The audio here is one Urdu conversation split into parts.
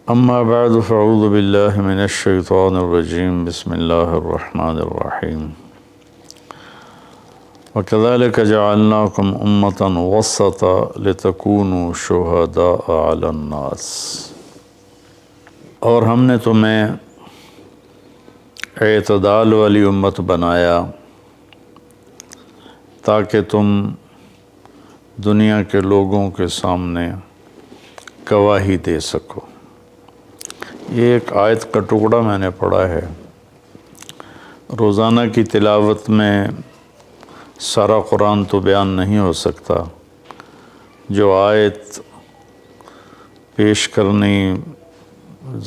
اما بعد فاعوذ باللہ من الشیطان الرجیم بسم اللہ الرحمن الرحیم وَكَذَلِكَ جَعَلْنَاكُمْ أُمَّةً وَسَطًا لِتَكُونُوا شُهَدَاءَ عَلَى النَّاسِ، اور ہم نے تمہیں اعتدال والی امت بنایا تاکہ تم دنیا کے لوگوں کے سامنے گواہی دے سکو۔ یہ ایک آیت کا ٹکڑا میں نے پڑھا ہے۔ روزانہ کی تلاوت میں سارا قرآن تو بیان نہیں ہو سکتا، جو آیت پیش کرنی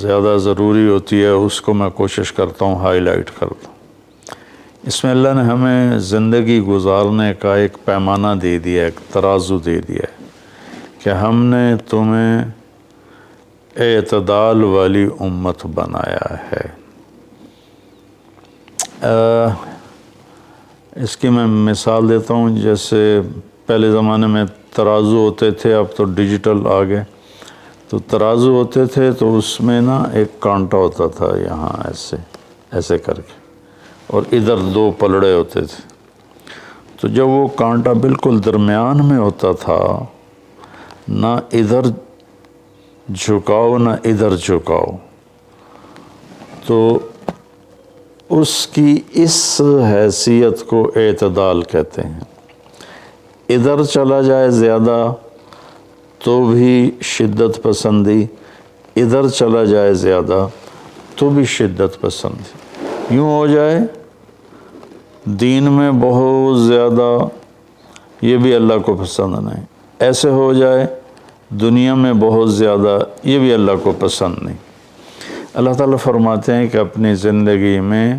زیادہ ضروری ہوتی ہے اس کو میں کوشش کرتا ہوں ہائی لائٹ کر دوں۔ اس میں اللہ نے ہمیں زندگی گزارنے کا ایک پیمانہ دے دیا، ایک ترازو دے دیا ہے کہ ہم نے تمہیں اعتدال والی امت بنایا ہے۔ اس کی میں مثال دیتا ہوں، جیسے پہلے زمانے میں ترازو ہوتے تھے، اب تو ڈیجیٹل آ گئے۔ تو ترازو ہوتے تھے تو اس میں نا ایک کانٹا ہوتا تھا یہاں ایسے کر کے، اور ادھر دو پلڑے ہوتے تھے۔ تو جب وہ کانٹا بالکل درمیان میں ہوتا تھا، نہ ادھر جھکاؤ نہ ادھر جھکاؤ، تو اس کی اس حیثیت کو اعتدال کہتے ہیں۔ ادھر چلا جائے زیادہ تو بھی شدت پسندی، ادھر چلا جائے زیادہ تو بھی شدت پسندی۔ یوں ہو جائے دین میں بہت زیادہ، یہ بھی اللہ کو پسند نہیں۔ ایسے ہو جائے دنیا میں بہت زیادہ، یہ بھی اللہ کو پسند نہیں۔ اللہ تعالیٰ فرماتے ہیں کہ اپنی زندگی میں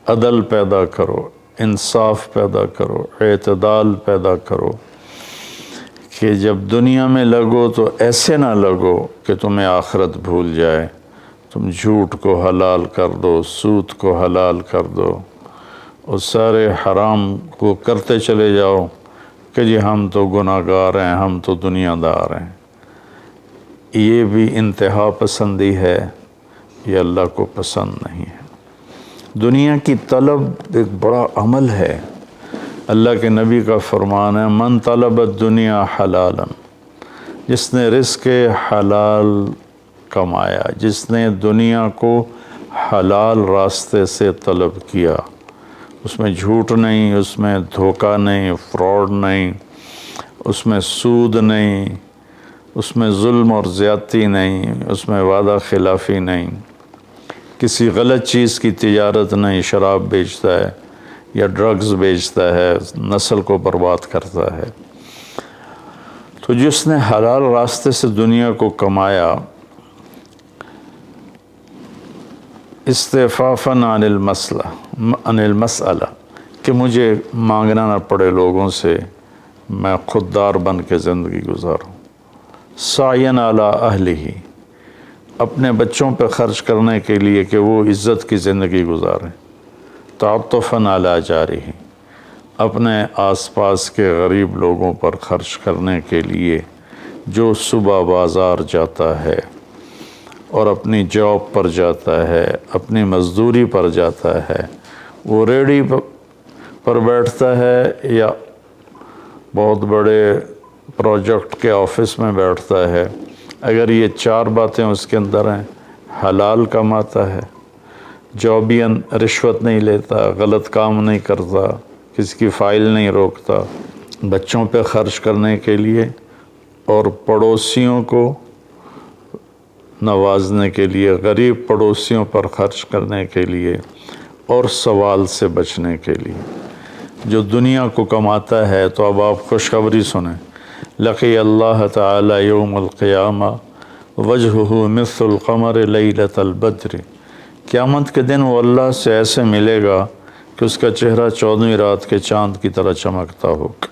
عدل پیدا کرو، انصاف پیدا کرو، اعتدال پیدا کرو، کہ جب دنیا میں لگو تو ایسے نہ لگو کہ تمہیں آخرت بھول جائے، تم جھوٹ کو حلال کر دو، سود کو حلال کر دو، اور سارے حرام کو کرتے چلے جاؤ کہ جی ہم تو گناہ گار ہیں، ہم تو دنیا دار ہیں۔ یہ بھی انتہا پسندی ہے، یہ اللہ کو پسند نہیں ہے۔ دنیا کی طلب ایک بڑا عمل ہے۔ اللہ کے نبی کا فرمان ہے، من طلب الدنیا حلالا، جس نے رزق حلال کمایا، جس نے دنیا کو حلال راستے سے طلب کیا، اس میں جھوٹ نہیں، اس میں دھوکہ نہیں، فراڈ نہیں، اس میں سود نہیں، اس میں ظلم اور زیادتی نہیں، اس میں وعدہ خلافی نہیں، کسی غلط چیز کی تجارت نہیں، شراب بیچتا ہے یا ڈرگز بیچتا ہے، نسل کو برباد کرتا ہے۔ تو جس نے حلال راستے سے دنیا کو کمایا، استعفافاً عن المسئلہ، کہ مجھے مانگنا نہ پڑے لوگوں سے، میں خوددار بن کے زندگی گزاروں۔ سعیاً علی اہلہ، اپنے بچوں پہ خرچ کرنے کے لیے کہ وہ عزت کی زندگی گزاریں۔ تعطفاً علی جارہ، اپنے آس پاس کے غریب لوگوں پر خرچ کرنے کے لیے، جو صبح بازار جاتا ہے اور اپنی جاب پر جاتا ہے، اپنی مزدوری پر جاتا ہے، وہ ریڑھی پر بیٹھتا ہے یا بہت بڑے پروجیکٹ کے آفس میں بیٹھتا ہے، اگر یہ چار باتیں اس کے اندر ہیں، حلال کماتا ہے، جابین رشوت نہیں لیتا، غلط کام نہیں کرتا، کسی کی فائل نہیں روکتا، بچوں پہ خرچ کرنے کے لیے اور پڑوسیوں کو نوازنے کے لیے، غریب پڑوسیوں پر خرچ کرنے کے لیے، اور سوال سے بچنے کے لیے، جو دنیا کو کماتا ہے، تو اب آپ خوشخبری سنیں، لقی اللہ تعالی یوم القیامہ وجہہ مثل القمر لیلۃ البدر، قیامت کے دن وہ اللہ سے ایسے ملے گا کہ اس کا چہرہ 14ویں رات کے چاند کی طرح چمکتا ہوگا۔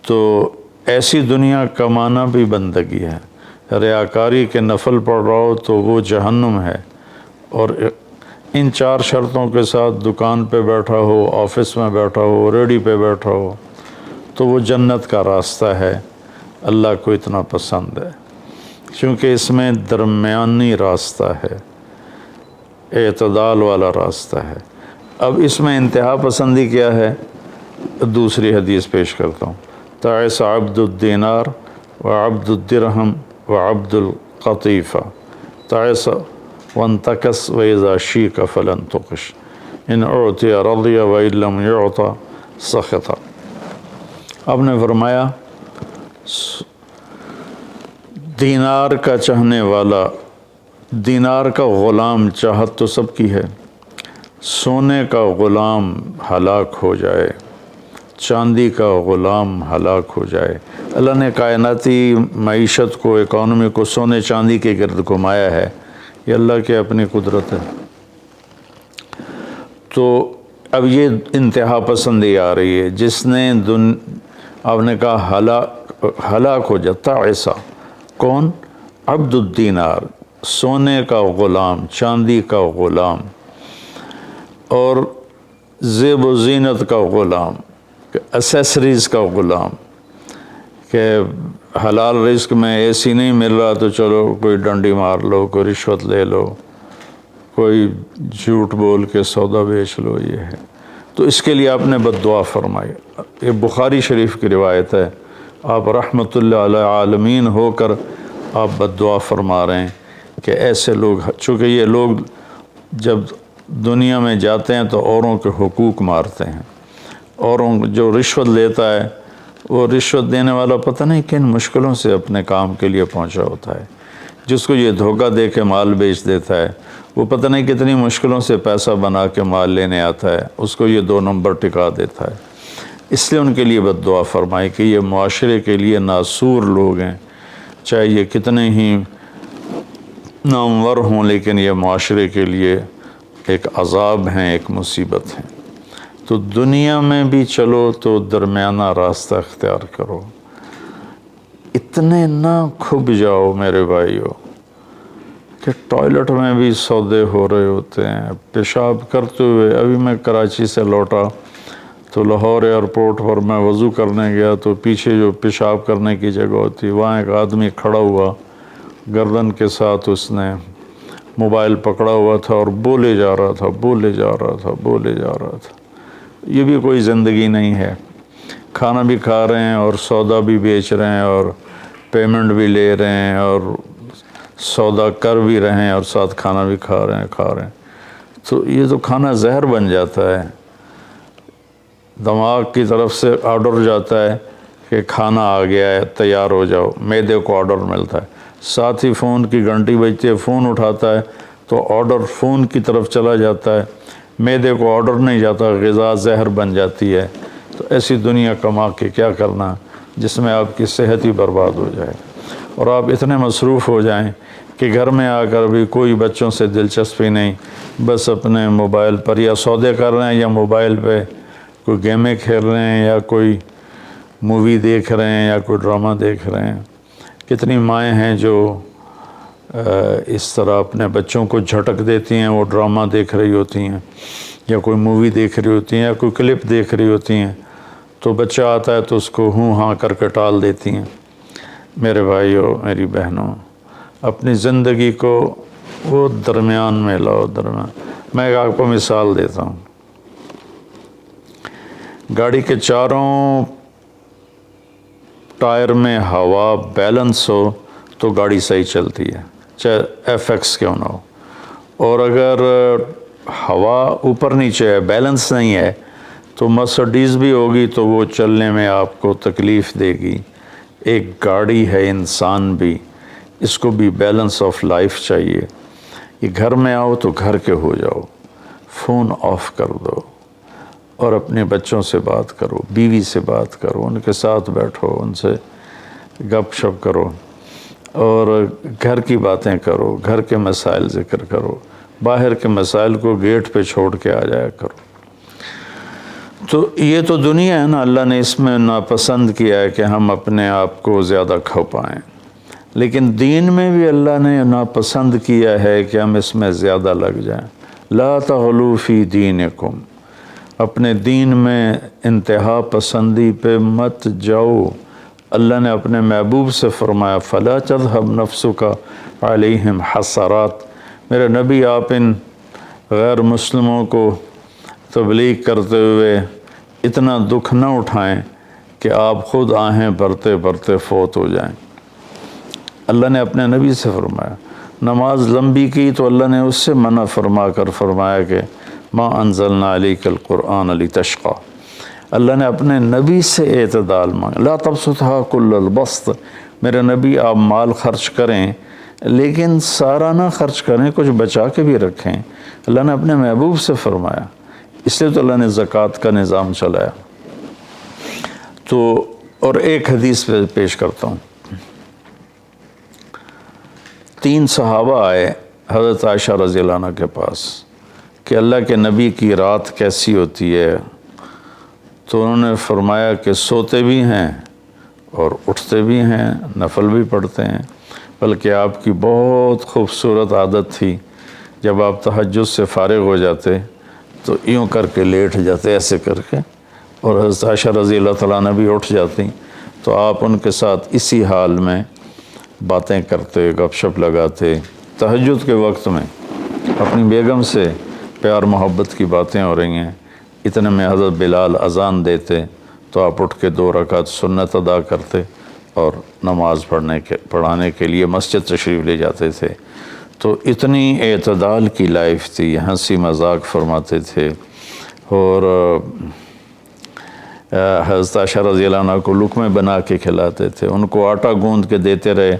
تو ایسی دنیا کمانا بھی بندگی ہے۔ ریاکاری کے نفل پڑھ رہا ہو تو وہ جہنم ہے، اور ان چار شرطوں کے ساتھ دکان پہ بیٹھا ہو، آفس میں بیٹھا ہو، ریڑھی پہ بیٹھا ہو، تو وہ جنت کا راستہ ہے، اللہ کو اتنا پسند ہے۔ چونکہ اس میں درمیانی راستہ ہے، اعتدال والا راستہ ہے۔ اب اس میں انتہا پسندی کیا ہے؟ دوسری حدیث پیش کرتا ہوں، تعس عبد الدینار وعبد الدرہم وعبد القطیفہ، تعس وانتکس وإذا شیک فلن تقش، ان اعطی رضی وإن لم یعط سخط۔ آپ نے فرمایا دینار کا چاہنے والا، دینار کا غلام، چاہت تو سب کی ہے، سونے کا غلام ہلاک ہو جائے، چاندی کا غلام ہلاک ہو جائے۔ اللہ نے کائناتی معیشت کو، اکانومی کو سونے چاندی کے گرد گھمایا ہے، یہ اللہ کی اپنی قدرت ہے۔ تو اب یہ انتہا پسندی آ رہی ہے، جس نے آپ نے کہا ہلاک ہو جاتا، ایسا کون؟ عبد الدینار، سونے کا غلام، چاندی کا غلام، اور زیب و زینت کا غلام، اسیسریز کا غلام، کہ حلال رزق میں ایسی نہیں مل رہا تو چلو کوئی ڈنڈی مار لو، کوئی رشوت لے لو، کوئی جھوٹ بول کے سودا بیچ لو، یہ ہے۔ تو اس کے لیے آپ نے بد دعا فرمائی۔ یہ بخاری شریف کی روایت ہے، آپ رحمت اللہ علیہ عالمین ہو کر آپ بد دعا فرما رہے ہیں کہ ایسے لوگ، چونکہ یہ لوگ جب دنیا میں جاتے ہیں تو اوروں کے حقوق مارتے ہیں، اوروں جو رشوت لیتا ہے، وہ رشوت دینے والا پتہ نہیں کن مشکلوں سے اپنے کام کے لیے پہنچا ہوتا ہے، جس کو یہ دھوکہ دے کے مال بیچ دیتا ہے، وہ پتہ نہیں کتنی مشکلوں سے پیسہ بنا کے مال لینے آتا ہے، اس کو یہ 2 نمبر ٹکا دیتا ہے۔ اس لیے ان کے لیے بد دعا فرمائی کہ یہ معاشرے کے لیے ناسور لوگ ہیں، چاہے یہ کتنے ہی نامور ہوں، لیکن یہ معاشرے کے لیے ایک عذاب ہیں، ایک مصیبت ہے۔ تو دنیا میں بھی چلو تو درمیانہ راستہ اختیار کرو، اتنے نہ کھب جاؤ میرے بھائیو کہ ٹوائلٹ میں بھی سودے ہو رہے ہوتے ہیں، پیشاب کرتے ہوئے۔ ابھی میں کراچی سے لوٹا تو لاہور ایئرپورٹ پر میں وضو کرنے گیا تو پیچھے جو پیشاب کرنے کی جگہ ہوتی، وہاں ایک آدمی کھڑا ہوا، گردن کے ساتھ اس نے موبائل پکڑا ہوا تھا اور بولے جا رہا تھا، بولے جا رہا تھا، بولے جا رہا تھا۔ یہ بھی کوئی زندگی نہیں ہے، کھانا بھی کھا رہے ہیں اور سودا بھی بیچ رہے ہیں اور پیمنٹ بھی لے رہے ہیں اور سودا کر بھی رہے ہیں اور ساتھ کھانا بھی کھا رہے ہیں۔ تو یہ تو کھانا زہر بن جاتا ہے، دماغ کی طرف سے آرڈر جاتا ہے کہ کھانا آ گیا ہے، تیار ہو جاؤ، معدے کو آرڈر ملتا ہے، ساتھ ہی فون کی گھنٹی بجتی ہے، فون اٹھاتا ہے تو آرڈر فون کی طرف چلا جاتا ہے، معدے کو آرڈر نہیں جاتا، غذا زہر بن جاتی ہے۔ تو ایسی دنیا کما کے کیا کرنا جس میں آپ کی صحت ہی برباد ہو جائے اور آپ اتنے مصروف ہو جائیں کہ گھر میں آ کر بھی کوئی بچوں سے دلچسپی نہیں، بس اپنے موبائل پر یا سودے کر رہے ہیں یا موبائل پہ کوئی گیمیں کھیل رہے ہیں یا کوئی مووی دیکھ رہے ہیں یا کوئی ڈرامہ دیکھ رہے ہیں۔ کتنی مائیں ہیں جو اس طرح اپنے بچوں کو جھٹک دیتی ہیں، وہ ڈرامہ دیکھ رہی ہوتی ہیں یا کوئی مووی دیکھ رہی ہوتی ہیں یا کوئی کلپ دیکھ رہی ہوتی ہیں، تو بچہ آتا ہے تو اس کو ہوں ہاں کر کے ٹال دیتی ہیں۔ میرے بھائیو، میری بہنوں، اپنی زندگی کو وہ درمیان میں لاؤ، درمیان۔ میں ایک آپ کو مثال دیتا ہوں، گاڑی کے چاروں ٹائر میں ہوا بیلنس ہو تو گاڑی صحیح چلتی ہے، چاہے ایف ایکس کیوں نہ ہو، اور اگر ہوا اوپر نیچے ہے، بیلنس نہیں ہے، تو مرسڈیز بھی ہوگی تو وہ چلنے میں آپ کو تکلیف دے گی۔ ایک گاڑی ہے، انسان بھی، اس کو بھی بیلنس آف لائف چاہیے۔ یہ گھر میں آؤ تو گھر کے ہو جاؤ، فون آف کر دو اور اپنے بچوں سے بات کرو، بیوی سے بات کرو، ان کے ساتھ بیٹھو، ان سے گپ شپ کرو اور گھر کی باتیں کرو، گھر کے مسائل ذکر کرو، باہر کے مسائل کو گیٹ پہ چھوڑ کے آ جایا کرو۔ تو یہ تو دنیا ہے نا، اللہ نے اس میں ناپسند کیا ہے کہ ہم اپنے آپ کو زیادہ کھو پائیں، لیکن دین میں بھی اللہ نے ناپسند کیا ہے کہ ہم اس میں زیادہ لگ جائیں۔ لا تغلوا فی دینکم، اپنے دین میں انتہا پسندی پہ مت جاؤ، اللہ نے اپنے محبوب سے فرمایا فلا تذهب نفسک علیہم حسرات، میرے نبی آپ ان غیر مسلموں کو تبلیغ کرتے ہوئے اتنا دکھ نہ اٹھائیں کہ آپ خود آہیں بھرتے بھرتے فوت ہو جائیں۔ اللہ نے اپنے نبی سے فرمایا۔ نماز لمبی کی تو اللہ نے اس سے منع فرما کر فرمایا کہ ما انزلنا علیک القرآن لتشقی۔ اللہ نے اپنے نبی سے اعتدال مانگا، لا تبسطھا کل البسط، میرے نبی آپ مال خرچ کریں لیکن سارا نہ خرچ کریں، کچھ بچا کے بھی رکھیں۔ اللہ نے اپنے محبوب سے فرمایا، اس لیے تو اللہ نے زکوٰۃ کا نظام چلایا۔ تو اور ایک حدیث پہ پیش کرتا ہوں۔ 3 صحابہ آئے حضرت عائشہ رضی اللہ عنہ کے پاس کہ اللہ کے نبی کی رات کیسی ہوتی ہے، تو انہوں نے فرمایا کہ سوتے بھی ہیں اور اٹھتے بھی ہیں، نفل بھی پڑھتے ہیں، بلکہ آپ کی بہت خوبصورت عادت تھی جب آپ تہجد سے فارغ ہو جاتے تو یوں کر کے لیٹ جاتے، ایسے کر کے، اور حضرت عائشہ رضی اللہ تعالیٰ عنہ بھی اٹھ جاتی تو آپ ان کے ساتھ اسی حال میں باتیں کرتے، گپ شپ لگاتے۔ تہجد کے وقت میں اپنی بیگم سے پیار محبت کی باتیں ہو رہی ہیں، اتنے میں حضرت بلال اذان دیتے تو آپ اٹھ کے 2 رکعت سنت ادا کرتے اور نماز پڑھانے کے لیے مسجد تشریف لے جاتے تھے۔ تو اتنی اعتدال کی لائف تھی، ہنسی مذاق فرماتے تھے، اور حضرت عائشہ رضی اللہ عنہ کو لقمے بنا کے کھلاتے تھے، ان کو آٹا گوندھ کے دیتے رہے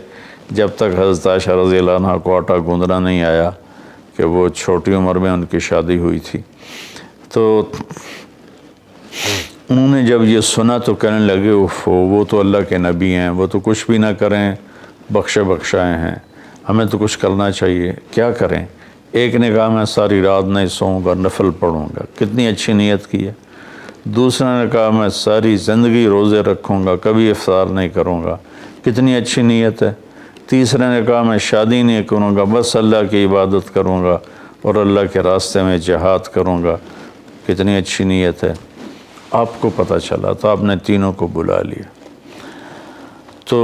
جب تک حضرت عائشہ رضی اللہ عنہ کو آٹا گوندھنا نہیں آیا، کہ وہ چھوٹی عمر میں ان کی شادی ہوئی تھی۔ تو انہوں نے جب یہ سنا تو کہنے لگے وہ تو اللہ کے نبی ہیں، وہ تو کچھ بھی نہ کریں، بخشے بخشائے ہیں، ہمیں تو کچھ کرنا چاہیے، کیا کریں؟ ایک نے کہا میں ساری رات نہیں سوؤں گا، نفل پڑھوں گا، کتنی اچھی نیت کی ہے۔ دوسرے نے کہا میں ساری زندگی روزے رکھوں گا، کبھی افطار نہیں کروں گا، کتنی اچھی نیت ہے۔ تیسرے نے کہا میں شادی نہیں کروں گا، بس اللہ کی عبادت کروں گا اور اللہ کے راستے میں جہاد کروں گا، کتنی اچھی نیت ہے۔ آپ کو پتہ چلا تو آپ نے تینوں کو بلا لیا۔ تو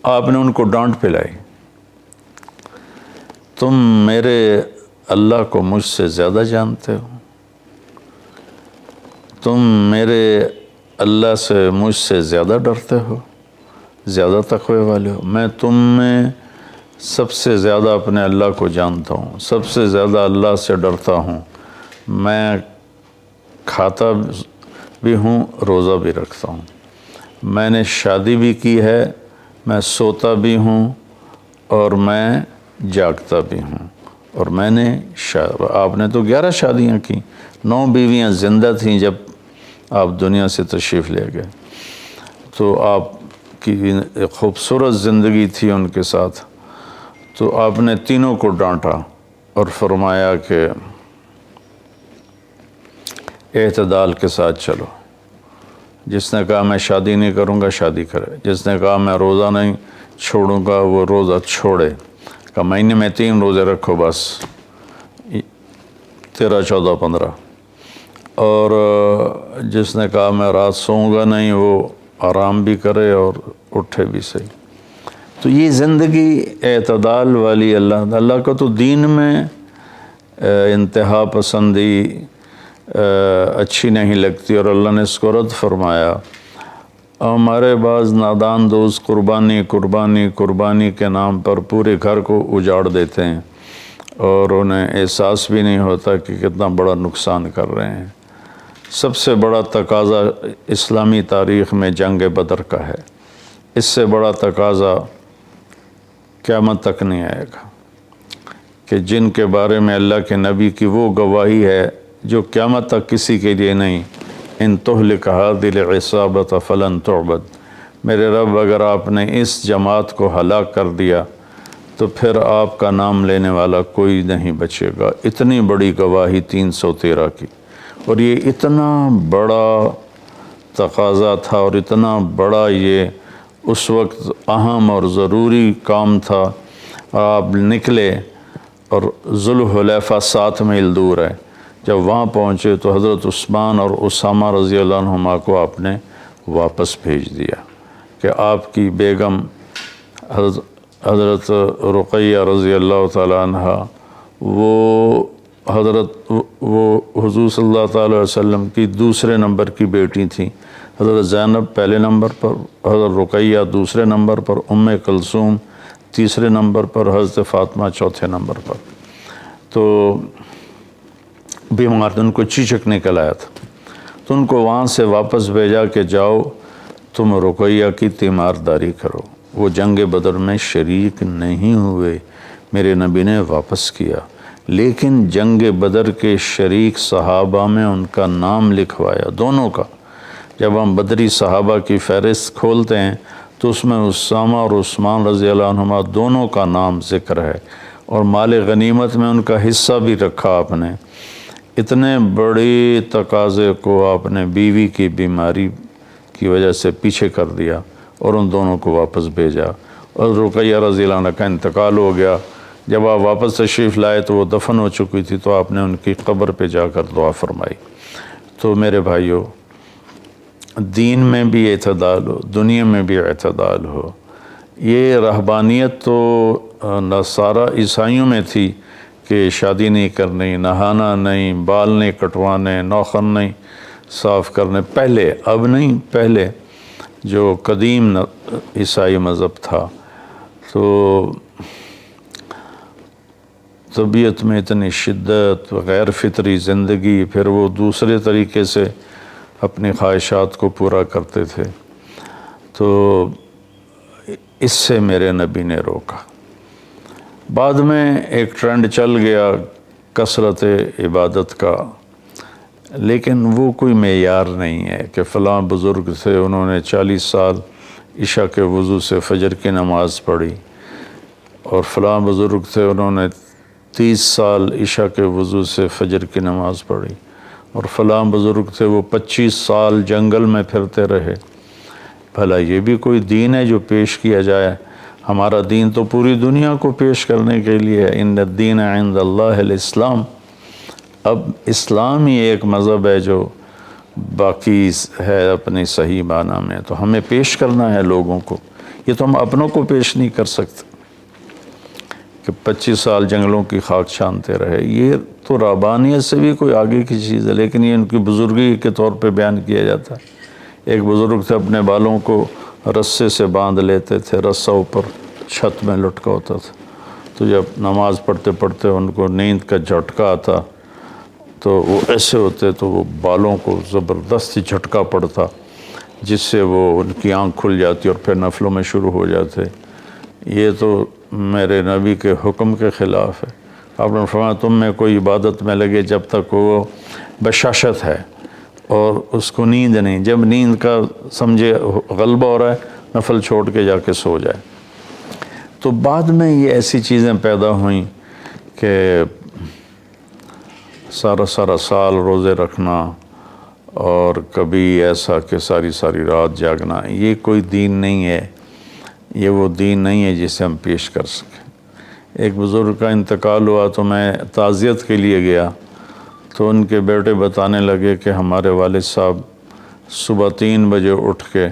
آپ نے ان کو ڈانٹ پلائی، تم میرے اللہ کو مجھ سے زیادہ جانتے ہو، تم میرے اللہ سے مجھ سے زیادہ ڈرتے ہو، زیادہ تقوی والے ہو، میں تم میں سب سے زیادہ اپنے اللہ کو جانتا ہوں، سب سے زیادہ اللہ سے ڈرتا ہوں، میں کھاتا بھی ہوں، روزہ بھی رکھتا ہوں، میں نے شادی بھی کی ہے، میں سوتا بھی ہوں اور میں جاگتا بھی ہوں، اور میں نے آپ نے تو 11 شادیاں کی، 9 بیویاں زندہ تھیں جب آپ دنیا سے تشریف لے گئے، تو آپ کی خوبصورت زندگی تھی ان کے ساتھ۔ تو آپ نے تینوں کو ڈانٹا اور فرمایا کہ اعتدال کے ساتھ چلو، جس نے کہا میں شادی نہیں کروں گا شادی کرے، جس نے کہا میں روزہ نہیں چھوڑوں گا وہ روزہ چھوڑے، کہ مہینے میں 3 روزے رکھو بس، 13، 14، 15، اور جس نے کہا میں رات سوؤں گا نہیں وہ آرام بھی کرے اور اٹھے بھی صحیح۔ تو یہ زندگی اعتدال والی، اللہ کا تو دین میں انتہا پسندی اچھی نہیں لگتی، اور اللہ نے اس کو رد فرمایا۔ ہمارے بعض نادان دوست قربانی قربانی قربانی کے نام پر پورے گھر کو اجاڑ دیتے ہیں اور انہیں احساس بھی نہیں ہوتا کہ کتنا بڑا نقصان کر رہے ہیں۔ سب سے بڑا تقاضا اسلامی تاریخ میں جنگ بدر کا ہے، اس سے بڑا تقاضا قیامت تک نہیں آئے گا، کہ جن کے بارے میں اللہ کے نبی کی وہ گواہی ہے جو قیامت تک کسی کے لیے نہیں، ان تہلک هذه العصابة فلن تعبد، میرے رب اگر آپ نے اس جماعت کو ہلاک کر دیا تو پھر آپ کا نام لینے والا کوئی نہیں بچے گا۔ اتنی بڑی گواہی 313 کی، اور یہ اتنا بڑا تقاضا تھا اور اتنا بڑا یہ اس وقت اہم اور ضروری کام تھا، اور آپ نکلے اور ذوالحلیفہ 7 میل دور ہے، جب وہاں پہنچے تو حضرت عثمان اور اسامہ رضی اللہ عنہما کو آپ نے واپس بھیج دیا کہ آپ کی بیگم حضرت رقیہ رضی اللہ تعالیٰ عنہ وہ حضور صلی اللہ تعالیٰ علیہ وسلم کی دوسرے نمبر کی بیٹی تھیں. حضرت زینب پہلے نمبر پر، حضرت رقیہ دوسرے نمبر پر، کلثوم تیسرے نمبر پر، حضرت فاطمہ چوتھے نمبر پر. تو بیمار ان کو چیچک نکل آیا تھا، تو ان کو وہاں سے واپس بھیجا کہ جاؤ تم رقیہ کی تیمارداری کرو. وہ جنگ بدر میں شریک نہیں ہوئے، میرے نبی نے واپس کیا، لیکن جنگ بدر کے شریک صحابہ میں ان کا نام لکھوایا، دونوں کا. جب ہم بدری صحابہ کی فہرست کھولتے ہیں تو اس میں اسامہ اور عثمان رضی اللہ عنہما دونوں کا نام ذکر ہے، اور مال غنیمت میں ان کا حصہ بھی رکھا آپ نے. اتنے بڑے تقاضے کو آپ نے بیوی کی بیماری کی وجہ سے پیچھے کر دیا اور ان دونوں کو واپس بھیجا. اور رقیہ رضی اللہ عنہ کا انتقال ہو گیا. جب آپ واپس تشریف لائے تو وہ دفن ہو چکی تھی، تو آپ نے ان کی قبر پہ جا کر دعا فرمائی. تو میرے بھائیوں، دین میں بھی اعتدال ہو، دنیا میں بھی اعتدال ہو. یہ رہبانیت تو نصارہ عیسائیوں میں تھی کہ شادی نہیں کرنی، نہانا نہیں، بال نہیں کٹوانے، نوخن نہیں صاف کرنے، پہلے، اب نہیں، پہلے جو قدیم عیسائی مذہب تھا. تو طبیعت میں اتنی شدت، غیر فطری زندگی، پھر وہ دوسرے طریقے سے اپنی خواہشات کو پورا کرتے تھے. تو اس سے میرے نبی نے روکا. بعد میں ایک ٹرینڈ چل گیا کثرت عبادت کا، لیکن وہ کوئی معیار نہیں ہے کہ فلاں بزرگ تھے، انہوں نے 40 سال عشاء کے وضو سے فجر کی نماز پڑھی، اور فلاں بزرگ تھے انہوں نے 30 سال عشاء کے وضو سے فجر کی نماز پڑھی، اور فلاں بزرگ تھے وہ 25 سال جنگل میں پھرتے رہے. بھلا یہ بھی کوئی دین ہے جو پیش کیا جائے؟ ہمارا دین تو پوری دنیا کو پیش کرنے کے لیے ہے. ان الدین عند اللہ الاسلام. اب اسلام ہی ایک مذہب ہے جو باقی ہے اپنی صحیح معنی میں، تو ہمیں پیش کرنا ہے لوگوں کو. یہ تو ہم اپنوں کو پیش نہیں کر سکتے کہ 25 سال جنگلوں کی خاک چھانتے رہے. یہ تو رہبانیت سے بھی کوئی آگے کی چیز ہے، لیکن یہ ان کی بزرگی کے طور پہ بیان کیا جاتا ہے. ایک بزرگ تھے، اپنے بالوں کو رسے سے باندھ لیتے تھے، رسہ اوپر چھت میں لٹکا ہوتا تھا. تو جب نماز پڑھتے پڑھتے ان کو نیند کا جھٹکا آتا تو وہ ایسے ہوتے، تو وہ بالوں کو زبردستی جھٹکا پڑتا، جس سے وہ ان کی آنکھ کھل جاتی اور پھر نفلوں میں شروع ہو جاتے. یہ تو میرے نبی کے حکم کے خلاف ہے. آپ نے فرمایا تم میں کوئی عبادت میں لگے جب تک وہ بشاشت ہے اور اس کو نیند نہیں. جب نیند کا سمجھے غلبہ ہو رہا ہے، نفل چھوڑ کے جا کے سو جائے. تو بعد میں یہ ایسی چیزیں پیدا ہوئیں کہ سارا سال روزے رکھنا، اور کبھی ایسا کہ ساری رات جاگنا. یہ کوئی دین نہیں ہے، یہ وہ دین نہیں ہے جسے ہم پیش کر سکیں. ایک بزرگ کا انتقال ہوا تو میں تعزیت کے لیے گیا، تو ان کے بیٹے بتانے لگے کہ ہمارے والد صاحب صبح 3 بجے اٹھ کے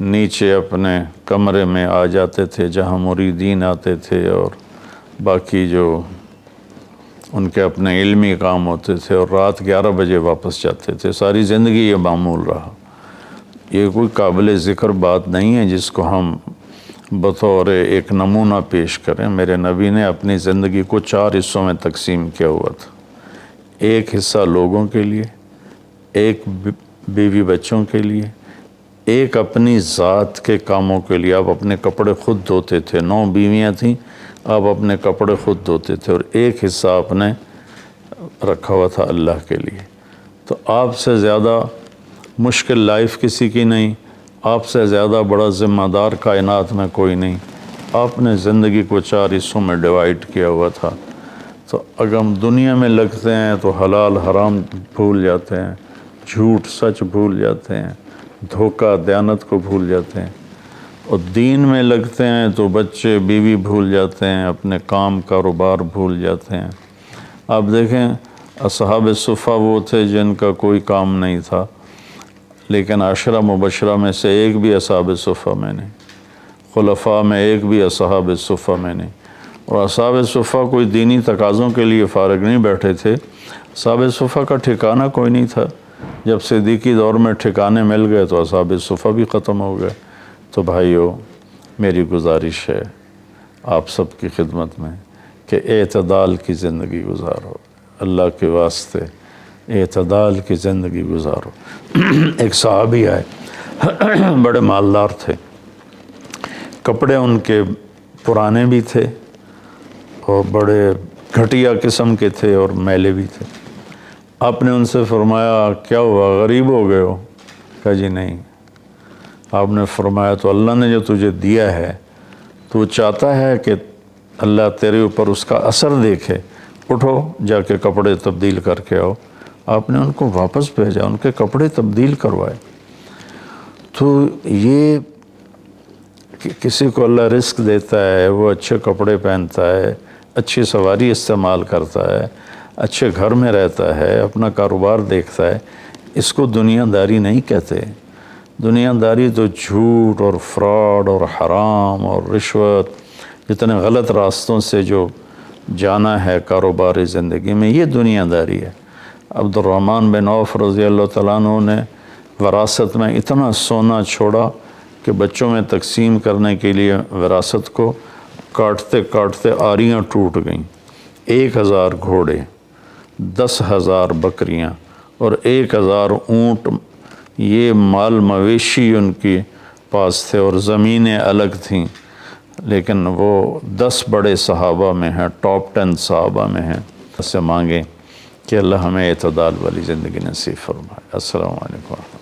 نیچے اپنے کمرے میں آ جاتے تھے جہاں مریدین آتے تھے، اور باقی جو ان کے اپنے علمی کام ہوتے تھے، اور رات 11 بجے واپس جاتے تھے. ساری زندگی یہ معمول رہا. یہ کوئی قابل ذکر بات نہیں ہے جس کو ہم بطور ایک نمونہ پیش کریں. میرے نبی نے اپنی زندگی کو 4 حصوں میں تقسیم کیا ہوا تھا. ایک حصہ لوگوں کے لیے، ایک بیوی بچوں کے لیے، ایک اپنی ذات کے کاموں کے لیے. آپ اپنے کپڑے خود دھوتے تھے، 9 بیویاں تھیں، آپ اپنے کپڑے خود دھوتے تھے، اور ایک حصہ آپ نے رکھا ہوا تھا اللہ کے لیے. تو آپ سے زیادہ مشکل لائف کسی کی نہیں، آپ سے زیادہ بڑا ذمہ دار کائنات میں کوئی نہیں. آپ نے زندگی کو 4 حصوں میں ڈیوائیڈ کیا ہوا تھا. تو اگر ہم دنیا میں لگتے ہیں تو حلال حرام بھول جاتے ہیں، جھوٹ سچ بھول جاتے ہیں، دھوکہ دیانت کو بھول جاتے ہیں. اور دین میں لگتے ہیں تو بچے بیوی بھول جاتے ہیں، اپنے کام کاروبار بھول جاتے ہیں. آپ دیکھیں اصحاب صفہ وہ تھے جن کا کوئی کام نہیں تھا، لیکن عشرہ مبشرہ میں سے ایک بھی اصحاب صفہ میں نہیں، خلفاء میں ایک بھی اصحاب صفہ میں نہیں۔ اور اصحاب صفہ کوئی دینی تقاضوں کے لیے فارغ نہیں بیٹھے تھے، اصحاب صفہ کا ٹھکانہ کوئی نہیں تھا۔ جب صدیقی دور میں ٹھکانے مل گئے تو اصحاب صفہ بھی ختم ہو گئے۔ تو بھائیو، میری گزارش ہے آپ سب کی خدمت میں کہ اعتدال کی زندگی گزارو، اللہ کے واسطے اعتدال کی زندگی گزارو۔ ایک صحابی آئے، بڑے مالدار تھے، کپڑے ان کے پرانے بھی تھے اور بڑے گھٹیا قسم کے تھے اور میلے بھی تھے۔ آپ نے ان سے فرمایا کیا ہوا، غریب ہو گئے ہو؟ کہا جی نہیں۔ آپ نے فرمایا تو اللہ نے جو تجھے دیا ہے تو چاہتا ہے کہ اللہ تیرے اوپر اس کا اثر دیکھے، اٹھو جا کے کپڑے تبدیل کر کے آؤ۔ آپ نے ان کو واپس بھیجا، ان کے کپڑے تبدیل کروائے۔ تو یہ کہ کسی کو اللہ رزق دیتا ہے، وہ اچھے کپڑے پہنتا ہے، اچھی سواری استعمال کرتا ہے، اچھے گھر میں رہتا ہے، اپنا کاروبار دیکھتا ہے، اس کو دنیا داری نہیں کہتے۔ دنیا داری تو جھوٹ اور فراڈ اور حرام اور رشوت، جتنے غلط راستوں سے جو جانا ہے کاروباری زندگی میں، یہ دنیا داری ہے۔ عبد الرحمن بن عوف رضی اللہ تعالیٰ عنہ نے وراثت میں اتنا سونا چھوڑا کہ بچوں میں تقسیم کرنے کے لیے وراثت کو کاٹتے کاٹتے آریاں ٹوٹ گئیں۔ 1000 گھوڑے، 10,000 بکریاں اور 1000 اونٹ، یہ مال مویشی ان کے پاس تھے اور زمینیں الگ تھیں، لیکن وہ 10 بڑے صحابہ میں ہیں، ٹاپ 10 صحابہ میں ہیں۔ اس سے مانگیں کہ اللہ ہمیں اعتدال والی زندگی نصیب فرمائے۔ السلام علیکم۔